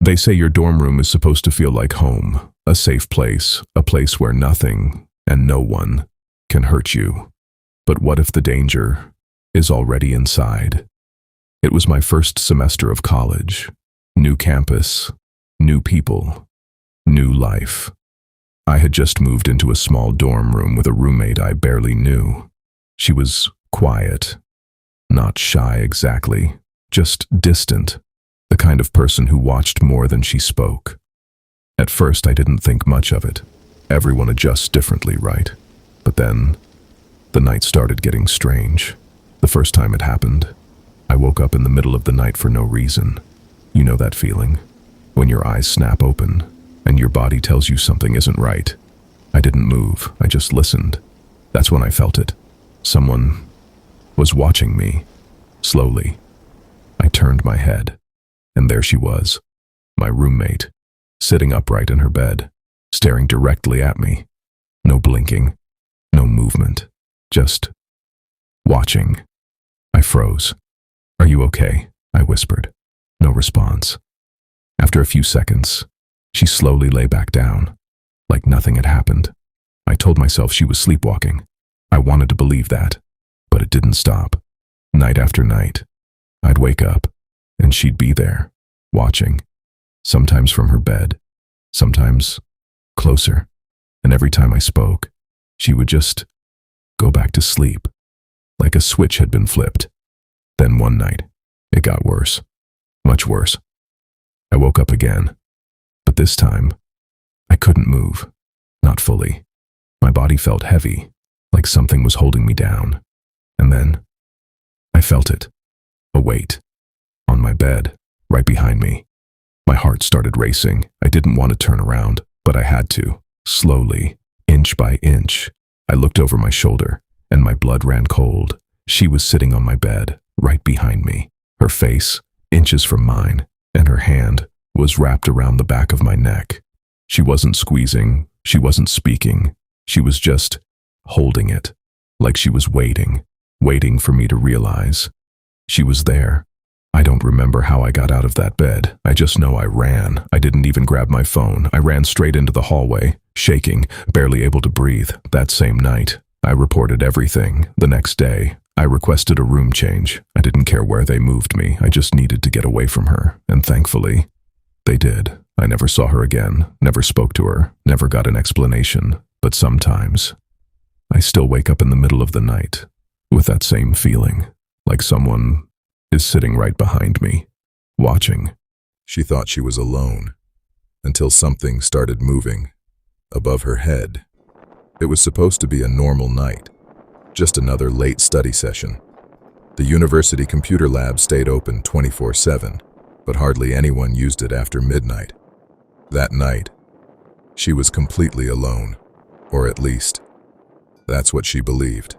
They say your dorm room is supposed to feel like home, a safe place, a place where nothing and no one can hurt you. But what if the danger is already inside? It was my first semester of college. New campus, new people, new life. I had just moved into a small dorm room with a roommate I barely knew. She was quiet, not shy exactly, just distant, the kind of person who watched more than she spoke. At first, I didn't think much of it. Everyone adjusts differently, right? But then, the night started getting strange. The first time it happened, I woke up in the middle of the night for no reason. You know that feeling? When your eyes snap open, and your body tells you something isn't right. I didn't move, I just listened. That's when I felt it. Someone was watching me, slowly. I turned my head, and there she was, my roommate, sitting upright in her bed, staring directly at me. No blinking, no movement, just watching. I froze. "Are you okay?" I whispered. No response. After a few seconds, she slowly lay back down, like nothing had happened. I told myself she was sleepwalking. I wanted to believe that, but it didn't stop. Night after night, I'd wake up, and she'd be there, watching, sometimes from her bed, sometimes closer, and every time I spoke, she would just go back to sleep, like a switch had been flipped. Then one night, it got worse, much worse. I woke up again, but this time, I couldn't move, not fully. My body felt heavy, like something was holding me down. And then, I felt it, a weight, on my bed, right behind me. My heart started racing. I didn't want to turn around, but I had to, slowly, inch by inch. I looked over my shoulder, and my blood ran cold. She was sitting on my bed, right behind me, her face, inches from mine, and her hand was wrapped around the back of my neck. She wasn't squeezing, she wasn't speaking, she was just holding it, like she was waiting for me to realize. She was there. I don't remember how I got out of that bed. I just know I ran. I didn't even grab my phone. I ran straight into the hallway, shaking, barely able to breathe. That same night, I reported everything. The next day, I requested a room change. I didn't care where they moved me. I just needed to get away from her, and thankfully, they did. I never saw her again, never spoke to her, never got an explanation. But sometimes, I still wake up in the middle of the night with that same feeling, like someone is sitting right behind me, watching. She thought she was alone, until something started moving above her head. It was supposed to be a normal night, just another late study session. The university computer lab stayed open 24/7, but hardly anyone used it after midnight. That night, she was completely alone, or at least, that's what she believed.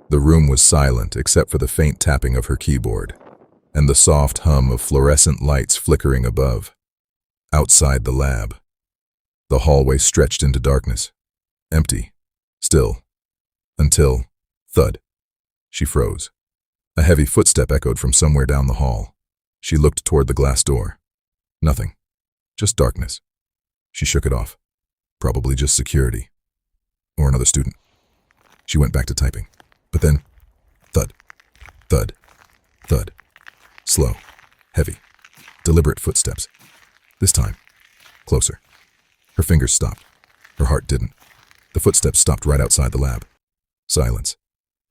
The room was silent except for the faint tapping of her keyboard and the soft hum of fluorescent lights flickering above. Outside the lab, the hallway stretched into darkness, empty, still, until, thud, she froze. A heavy footstep echoed from somewhere down the hall. She looked toward the glass door. Nothing, just darkness. She shook it off. Probably just security. Or another student. She went back to typing. But then, thud, thud, thud. Slow, heavy, deliberate footsteps. This time, closer. Her fingers stopped. Her heart didn't. The footsteps stopped right outside the lab. Silence.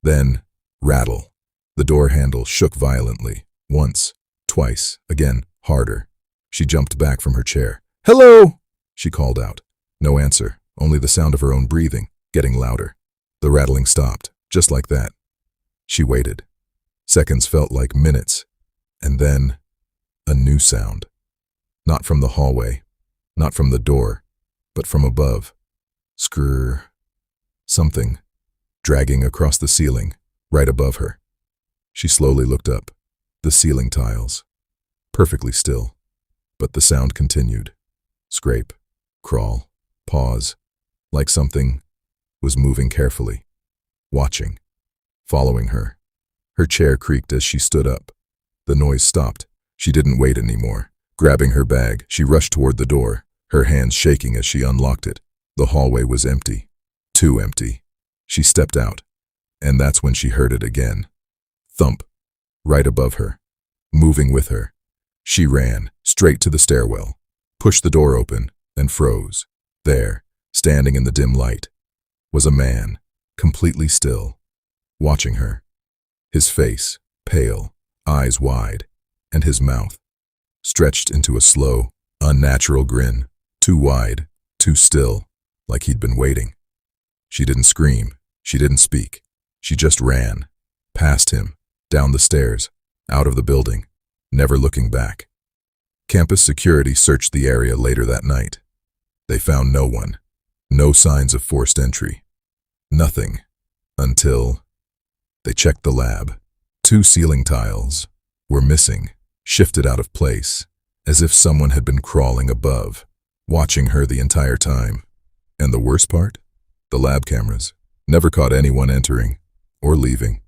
Then, rattle. The door handle shook violently. Once, twice, again, harder. She jumped back from her chair. "Hello!" she called out. No answer, only the sound of her own breathing, getting louder. The rattling stopped, just like that. She waited. Seconds felt like minutes. And then, a new sound. Not from the hallway, not from the door, but from above. Skrrr. Something, dragging across the ceiling, right above her. She slowly looked up. The ceiling tiles. Perfectly still. But the sound continued. Scrape, crawl, pause, like something was moving carefully, watching, following her. Her chair creaked as she stood up. The noise stopped. She didn't wait anymore. Grabbing her bag, she rushed toward the door, her hands shaking as she unlocked it. The hallway was empty. Too empty. She stepped out, and that's when she heard it again. Thump. Right above her. Moving with her. She ran, straight to the stairwell, pushed the door open, and froze. There, standing in the dim light, was a man, completely still, watching her. His face, pale, eyes wide, and his mouth stretched into a slow, unnatural grin, too wide, too still, like he'd been waiting. She didn't scream, she didn't speak. She just ran, past him, down the stairs, out of the building, never looking back. Campus security searched the area later that night. They found no one, no signs of forced entry. Nothing, until they checked the lab. 2 ceiling tiles were missing, shifted out of place, as if someone had been crawling above, watching her the entire time. And the worst part? The lab cameras never caught anyone entering or leaving.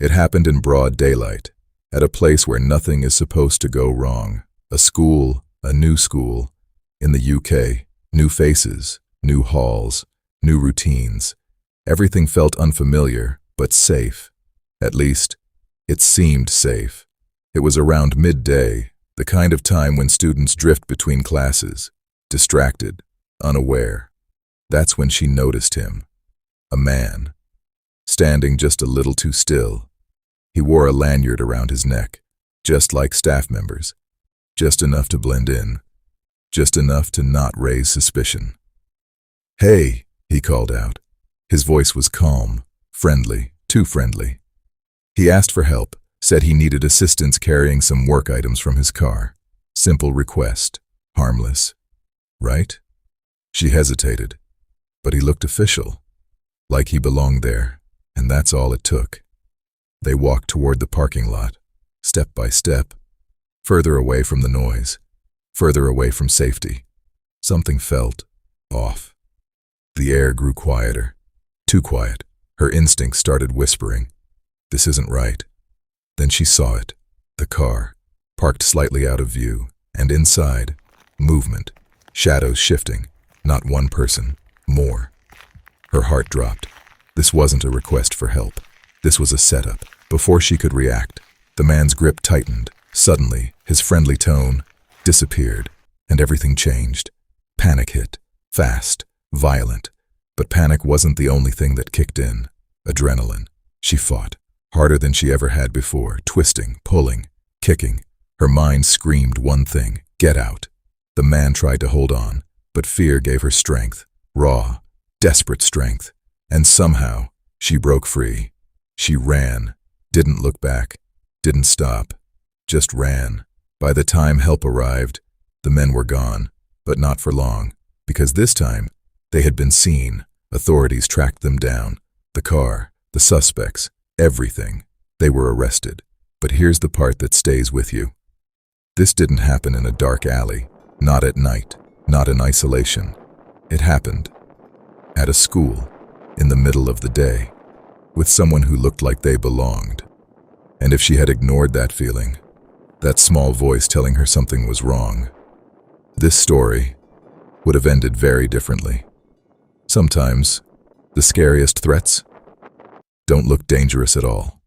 It happened in broad daylight, at a place where nothing is supposed to go wrong. A school, a new school. In the UK, new faces, new halls, new routines. Everything felt unfamiliar, but safe. At least, it seemed safe. It was around midday, the kind of time when students drift between classes, distracted, unaware. That's when she noticed him. A man, standing just a little too still. He wore a lanyard around his neck, just like staff members. Just enough to blend in. Just enough to not raise suspicion. "Hey," he called out. His voice was calm, friendly, too friendly. He asked for help, said he needed assistance carrying some work items from his car. Simple request, harmless. Right? She hesitated, but he looked official, like he belonged there, and that's all it took. They walked toward the parking lot, step by step, further away from the noise, further away from safety. Something felt off. The air grew quieter, too quiet. Her instincts started whispering, "This isn't right." Then she saw it, the car, parked slightly out of view, and inside, movement, shadows shifting, not one person, more. Her heart dropped. This wasn't a request for help. This was a setup. Before she could react, the man's grip tightened. Suddenly, his friendly tone disappeared, and everything changed. Panic hit, fast, violent. But panic wasn't the only thing that kicked in. Adrenaline. She fought, harder than she ever had before, twisting, pulling, kicking. Her mind screamed one thing: get out. The man tried to hold on, but fear gave her strength, raw, desperate strength. And somehow, she broke free. She ran, didn't look back, didn't stop, just ran. By the time help arrived, the men were gone, but not for long, because this time, they had been seen. Authorities tracked them down. The car, the suspects, everything. They were arrested. But here's the part that stays with you. This didn't happen in a dark alley, not at night, not in isolation. It happened at a school, in the middle of the day, with someone who looked like they belonged. And if she had ignored that feeling, that small voice telling her something was wrong, this story would have ended very differently. Sometimes, the scariest threats don't look dangerous at all.